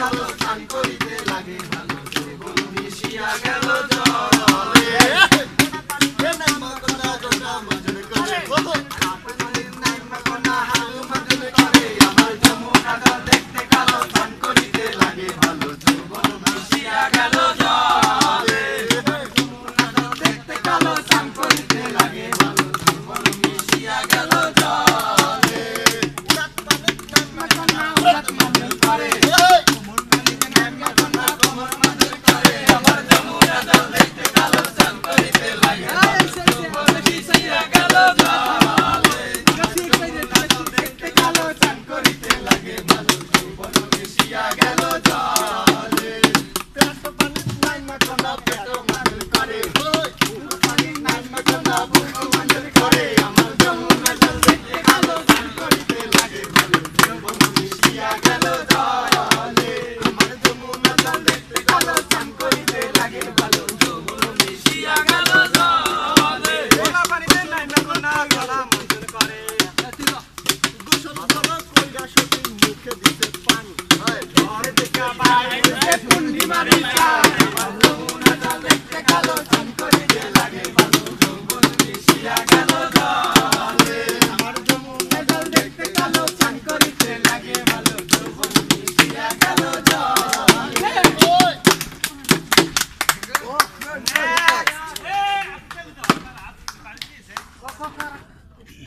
কালো স্নান করিতে লাগে ভালো যৌবন মিশিয়া গেল জলে নাইমা কোনা মজন করে নাইমা হালু মজন করে আমার যমুনাটা দেখতে কালো স্নান করিতে লাগে ভালো যৌবন মিশিয়া গেল জলে যমুনাটা দেখতে কালো স্নান করিতে লাগে ভালো যৌবন মিশিয়া গেল জলে নাইমা কোনা মজন করে